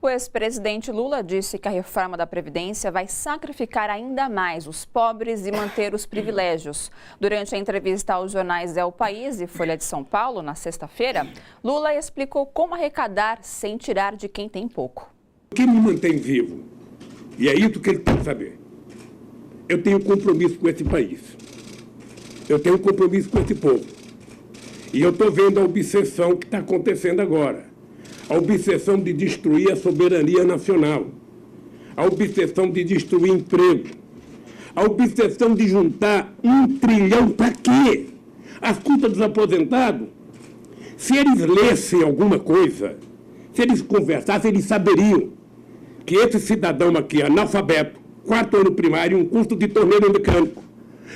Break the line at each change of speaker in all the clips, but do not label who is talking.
O ex-presidente Lula disse que a reforma da Previdência vai sacrificar ainda mais os pobres e manter os privilégios. Durante a entrevista aos jornais É o País e Folha de São Paulo, na sexta-feira, Lula explicou como arrecadar sem tirar de quem tem pouco.
O que me mantém vivo, e é isso que ele tem que saber, eu tenho compromisso com esse país, eu tenho compromisso com esse povo. E eu estou vendo a obsessão que está acontecendo agora. A obsessão de destruir a soberania nacional, a obsessão de destruir emprego, a obsessão de juntar 1 trilhão para quê? Às custas dos aposentados. Se eles lessem alguma coisa, se eles conversassem, eles saberiam que esse cidadão aqui, analfabeto, 4º ano primário, um curso de torneiro mecânico,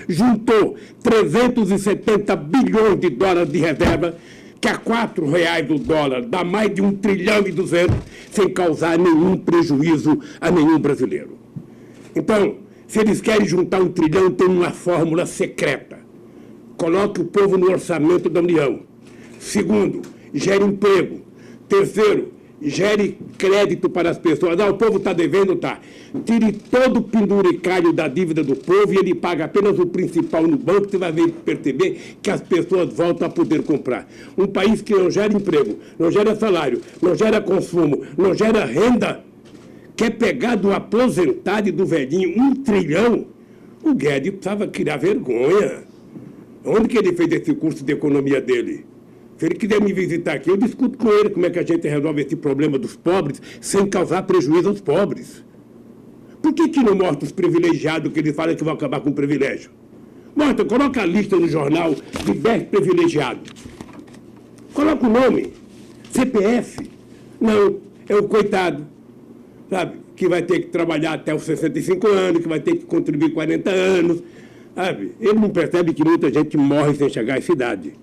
juntou 370 bilhões de dólares de reserva, que a R$4 o dólar dá mais de 1 trilhão e 200, sem causar nenhum prejuízo a nenhum brasileiro. Então, se eles querem juntar 1 trilhão, tem uma fórmula secreta. Coloque o povo no orçamento da União. Segundo, gere emprego. Terceiro, gere crédito para as pessoas. O povo está devendo, tá. Tire todo o penduricalho da dívida do povo e ele paga apenas o principal no banco, você vai perceber que as pessoas voltam a poder comprar. Um país que não gera emprego, não gera salário, não gera consumo, não gera renda, quer pegar do aposentado e do velhinho 1 trilhão, o Guedes precisava criar vergonha. Onde que ele fez esse curso de economia dele? Se ele quiser me visitar aqui, eu discuto com ele como é que a gente resolve esse problema dos pobres sem causar prejuízo aos pobres. Por que não mostra os privilegiados que ele fala que vão acabar com o privilégio? Mostra, coloca a lista no jornal de 10 privilegiados. Coloca o nome, CPF. Não, é o coitado, sabe, que vai ter que trabalhar até os 65 anos, que vai ter que contribuir 40 anos, sabe? Ele não percebe que muita gente morre sem chegar à idade.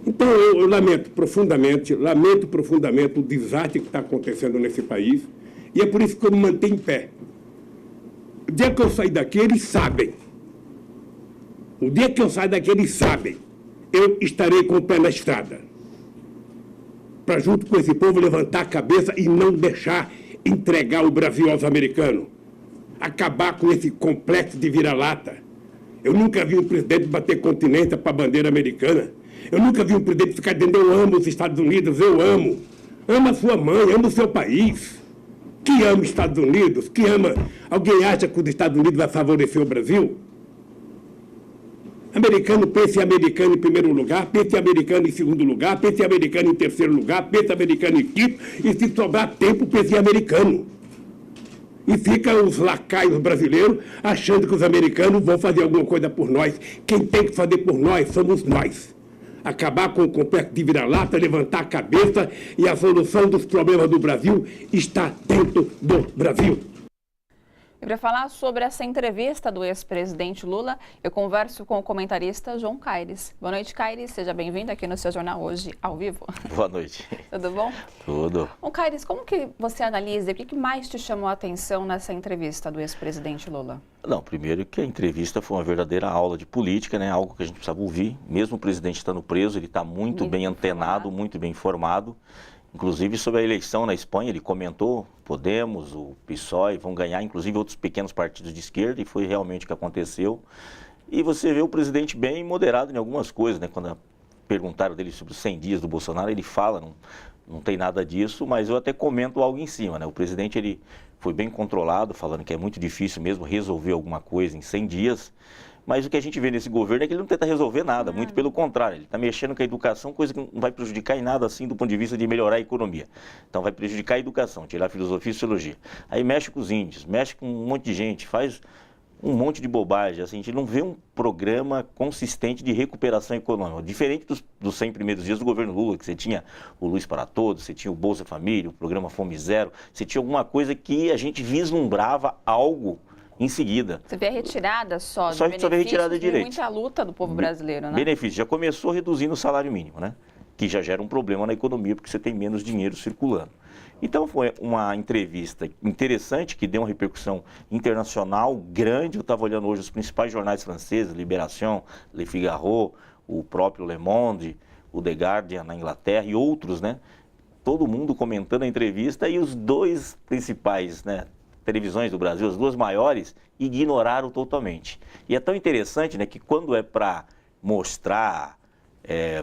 Então, eu lamento profundamente o desastre que está acontecendo nesse país, e é por isso que eu me mantenho em pé. O dia que eu sair daqui, eles sabem. O dia que eu sair daqui, eles sabem. Eu estarei com o pé na estrada. Para, junto com esse povo, levantar a cabeça e não deixar entregar o Brasil aos americanos. Acabar com esse complexo de vira-lata. Eu nunca vi um presidente bater continência para a bandeira americana. Eu nunca vi um presidente ficar dizendo: eu amo os Estados Unidos, eu amo. Ama a sua mãe, ama o seu país. Que ama os Estados Unidos, que ama... Alguém acha que os Estados Unidos vai favorecer o Brasil? Americano, pense em americano em primeiro lugar, pense em americano em segundo lugar, pense em americano em terceiro lugar, pense em americano em quinto, e se sobrar tempo, pense em americano. E fica os lacaios brasileiros achando que os americanos vão fazer alguma coisa por nós. Quem tem que fazer por nós somos nós. Acabar com o complexo de vira-lata, levantar a cabeça, e a solução dos problemas do Brasil está dentro do Brasil.
E para falar sobre essa entrevista do ex-presidente Lula, eu converso com o comentarista João Caires. Boa noite, Caires. Seja bem-vindo aqui no seu jornal hoje, ao vivo.
Boa noite.
Tudo bom?
Tudo.
Bom, Caires, como que você analisa, o que mais te chamou a atenção nessa entrevista do ex-presidente Lula?
Não, primeiro que a entrevista foi uma verdadeira aula de política, né? Algo que a gente precisava ouvir. Mesmo o presidente estando preso, ele está muito bem antenado, muito bem informado. Inclusive sobre a eleição na Espanha, ele comentou, Podemos, o PSOE vão ganhar, inclusive outros pequenos partidos de esquerda, e foi realmente o que aconteceu. E você vê o presidente bem moderado em algumas coisas, né? Quando perguntaram dele sobre os 100 dias do Bolsonaro, ele fala, não tem nada disso, mas eu até comento algo em cima, né? O presidente, ele foi bem controlado, falando que é muito difícil mesmo resolver alguma coisa em 100 dias, mas o que a gente vê nesse governo é que ele não tenta resolver nada, muito pelo contrário, ele está mexendo com a educação, coisa que não vai prejudicar em nada assim do ponto de vista de melhorar a economia. Então vai prejudicar a educação, tirar a filosofia e sociologia. Aí mexe com os índios, mexe com um monte de gente, faz um monte de bobagem, assim, a gente não vê um programa consistente de recuperação econômica, diferente dos 100 primeiros dias do governo Lula, que você tinha o Luz para Todos, você tinha o Bolsa Família, o programa Fome Zero, você tinha alguma coisa que a gente vislumbrava algo em seguida.
Você vê a retirada só de
benefícios, vê a retirada de direitos.
Muita luta do povo brasileiro, né?
Benefício, já começou reduzindo o salário mínimo, né? Que já gera um problema na economia, porque você tem menos dinheiro circulando. Então foi uma entrevista interessante, que deu uma repercussão internacional grande. Eu estava olhando hoje os principais jornais franceses, Libération, Le Figaro, o próprio Le Monde, o The Guardian na Inglaterra e outros, né? todo mundo comentando a entrevista e os dois principais, né, televisões do Brasil, as duas maiores, ignoraram totalmente. E é tão interessante, né, que quando é para mostrar,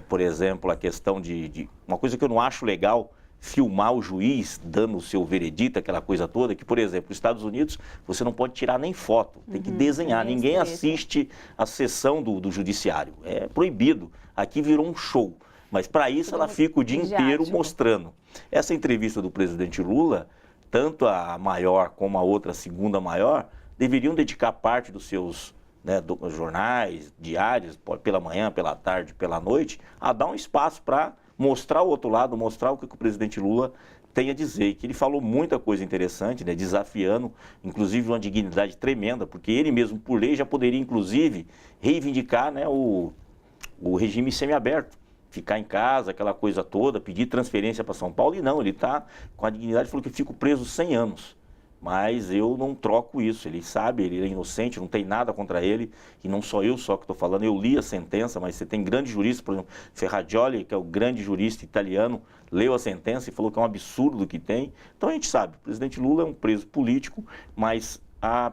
por exemplo, a questão de uma coisa que eu não acho legal, filmar o juiz dando o seu veredito, aquela coisa toda, que, por exemplo, nos Estados Unidos, você não pode tirar nem foto, tem que desenhar. Ninguém assiste a sessão do judiciário, é proibido. Aqui virou um show, mas para isso ela fica o dia inteiro mostrando. Essa entrevista do presidente Lula, tanto a maior como a outra, a segunda maior, deveriam dedicar parte dos seus jornais, diários, pela manhã, pela tarde, pela noite, a dar um espaço para mostrar o outro lado, mostrar o que o presidente Lula tem a dizer. Que ele falou muita coisa interessante, né, desafiando, inclusive uma dignidade tremenda, porque ele mesmo, por lei, já poderia, inclusive, reivindicar, né, o regime semiaberto. Ficar em casa, aquela coisa toda, pedir transferência para São Paulo, e não, ele está com a dignidade, falou que fico preso 100 anos. Mas eu não troco isso, ele sabe, ele é inocente, não tem nada contra ele, e não só eu que estou falando, eu li a sentença, mas você tem grandes juristas, por exemplo, Ferrajoli, que é o grande jurista italiano, leu a sentença e falou que é um absurdo o que tem. Então a gente sabe, o presidente Lula é um preso político, mas a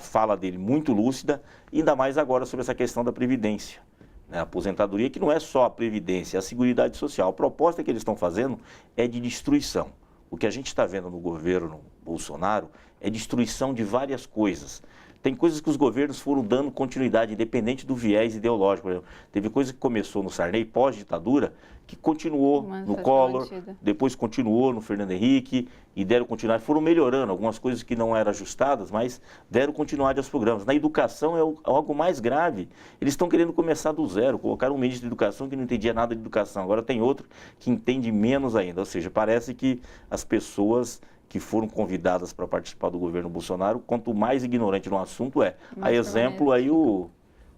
fala dele muito lúcida, ainda mais agora sobre essa questão da Previdência. A aposentadoria, que não é só a Previdência, é a Seguridade Social. A proposta que eles estão fazendo é de destruição. O que a gente está vendo no governo Bolsonaro é destruição de várias coisas. Tem coisas que os governos foram dando continuidade, independente do viés ideológico. Por exemplo, teve coisa que começou no Sarney, pós-ditadura, que continuou no Collor, depois continuou no Fernando Henrique, e deram continuidade. Foram melhorando algumas coisas que não eram ajustadas, mas deram continuidade aos programas. Na educação é algo mais grave. Eles estão querendo começar do zero. Colocaram um ministro de educação que não entendia nada de educação. Agora tem outro que entende menos ainda. Ou seja, parece que as pessoas que foram convidadas para participar do governo Bolsonaro, quanto mais ignorante no assunto é. A exemplo aí o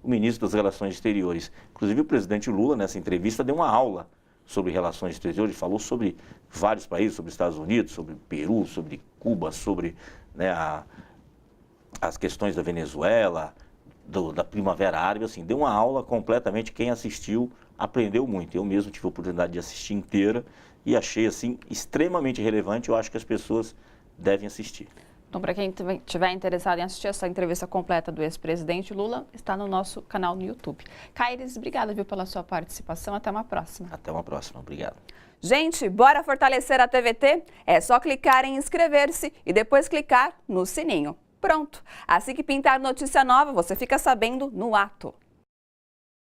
ministro das Relações Exteriores. Inclusive o presidente Lula, nessa entrevista, deu uma aula sobre relações exteriores, falou sobre vários países, sobre Estados Unidos, sobre Peru, sobre Cuba, sobre, né, as questões da Venezuela, da Primavera Árabe, assim, deu uma aula completamente, quem assistiu aprendeu muito. Eu mesmo tive a oportunidade de assistir inteira e achei, assim, extremamente relevante. Eu acho que as pessoas devem assistir.
Então, para quem estiver interessado em assistir essa entrevista completa do ex-presidente Lula, está no nosso canal no YouTube. Caires, obrigada, viu, pela sua participação. Até uma próxima.
Até uma próxima. Obrigado.
Gente, bora fortalecer a TVT? É só clicar em inscrever-se e depois clicar no sininho. Pronto! Assim que pintar notícia nova, você fica sabendo no ato.